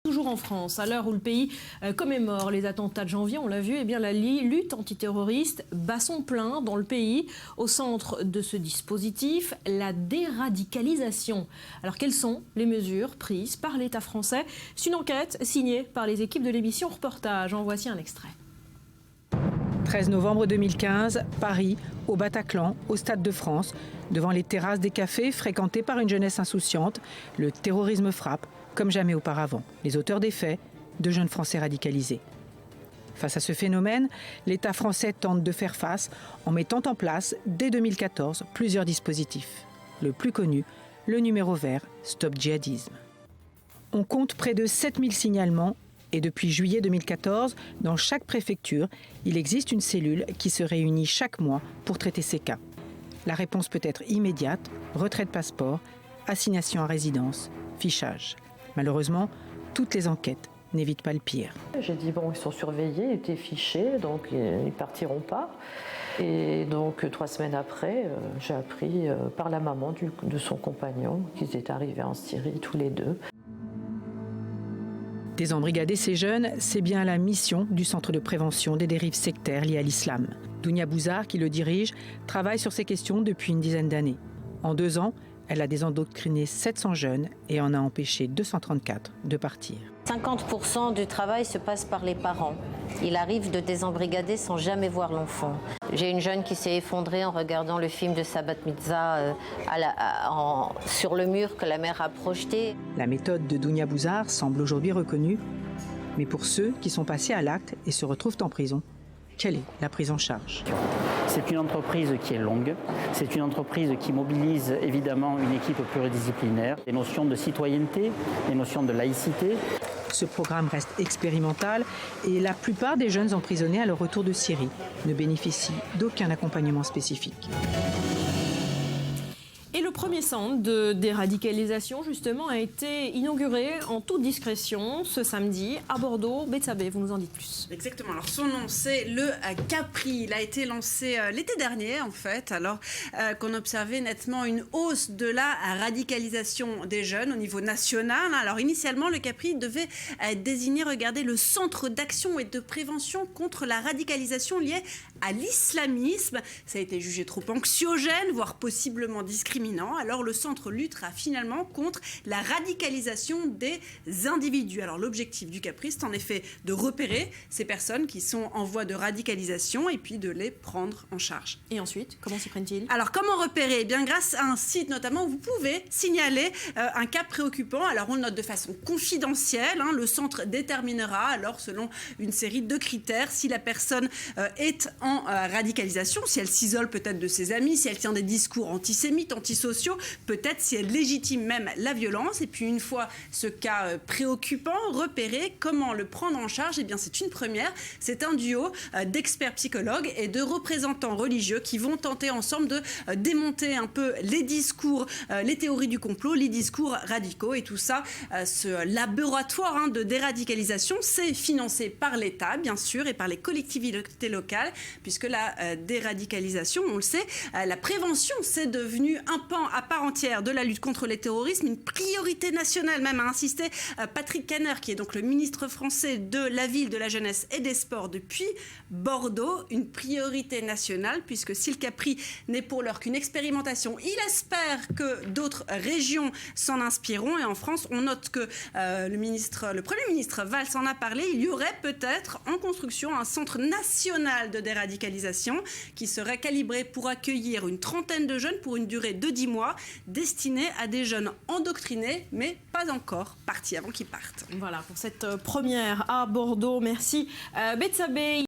Toujours en France, à l'heure où le pays commémore les attentats de janvier, on l'a vu, eh bien la lutte antiterroriste bat son plein dans le pays. Au centre de ce dispositif, la déradicalisation. Alors quelles sont les mesures prises par l'État français? C'est une enquête signée par les équipes de l'émission Reportage. En voici un extrait. 13 novembre 2015, Paris, au Bataclan, au Stade de France, devant les terrasses des cafés fréquentées par une jeunesse insouciante, le terrorisme frappe comme jamais auparavant. Les auteurs des faits, de jeunes Français radicalisés. Face à ce phénomène, l'État français tente de faire face en mettant en place, dès 2014, plusieurs dispositifs. Le plus connu, le numéro vert Stop Djihadisme. On compte près de 7000 signalements et depuis juillet 2014, dans chaque préfecture, il existe une cellule qui se réunit chaque mois pour traiter ces cas. La réponse peut être immédiate, retrait de passeport, assignation à résidence, fichage. Malheureusement, toutes les enquêtes n'évitent pas le pire. J'ai dit bon, ils sont surveillés, ils étaient fichés, donc ils ne partiront pas. Et donc 3 semaines après, j'ai appris par la maman de son compagnon qu'ils étaient arrivés en Syrie tous les deux. Désembrigader ces jeunes, c'est bien la mission du Centre de prévention des dérives sectaires liées à l'islam. Dounia Bouzar, qui le dirige, travaille sur ces questions depuis une dizaine d'années. En 2 ans, elle a désendoctriné 700 jeunes et en a empêché 234 de partir. 50% du travail se passe par les parents. Il arrive de désembrigader sans jamais voir l'enfant. J'ai une jeune qui s'est effondrée en regardant le film de Sabat Mitzah sur le mur que la mère a projeté. La méthode de Dounia Bouzar semble aujourd'hui reconnue, mais pour ceux qui sont passés à l'acte et se retrouvent en prison, quelle est la prise en charge? C'est une entreprise qui est longue, c'est une entreprise qui mobilise évidemment une équipe pluridisciplinaire, des notions de citoyenneté, des notions de laïcité. Ce programme reste expérimental et la plupart des jeunes emprisonnés à leur retour de Syrie ne bénéficient d'aucun accompagnement spécifique. Et le premier centre de déradicalisation, justement, a été inauguré en toute discrétion ce samedi à Bordeaux. Betsabé, vous nous en dites plus. Exactement. Alors, son nom, c'est le Capri. Il a été lancé l'été dernier, en fait, alors qu'on observait nettement une hausse de la radicalisation des jeunes au niveau national. Alors, initialement, le Capri devait désigner, regardez, le centre d'action et de prévention contre la radicalisation liée à l'islamisme. Ça a été jugé trop anxiogène, voire possiblement discriminant. Alors le centre luttera finalement contre la radicalisation des individus. Alors l'objectif du Capri, c'est en effet de repérer ces personnes qui sont en voie de radicalisation et puis de les prendre en charge. Et ensuite, comment s'y prennent-ils? Alors comment repérer? Eh bien grâce à un site notamment où vous pouvez signaler un cas préoccupant. Alors on le note de façon confidentielle. Le centre déterminera alors selon une série de critères si la personne est en radicalisation, si elle s'isole peut-être de ses amis, si elle tient des discours antisémites, antisociaux, peut-être si elle légitime même la violence. Et puis une fois ce cas préoccupant repéré, comment le prendre en charge? Eh bien c'est une première, c'est un duo d'experts psychologues et de représentants religieux qui vont tenter ensemble de démonter un peu les discours, les théories du complot, les discours radicaux et tout ça. Ce laboratoire de déradicalisation, c'est financé par l'État bien sûr et par les collectivités locales puisque la déradicalisation, on le sait, la prévention c'est devenu un pan à part entière de la lutte contre les terrorismes, une priorité nationale, même a insisté Patrick Kanner, qui est donc le ministre français de la Ville, de la Jeunesse et des Sports depuis Bordeaux, une priorité nationale, puisque si le Capri n'est pour l'heure qu'une expérimentation, il espère que d'autres régions s'en inspireront. Et en France, on note que le Premier ministre Valls en a parlé, il y aurait peut-être en construction un centre national de déradicalisation qui serait calibré pour accueillir une trentaine de jeunes pour une durée de 10 mois, destiné à des jeunes endoctrinés, mais pas encore partis avant qu'ils partent. Voilà pour cette première à Bordeaux. Merci Betsabé.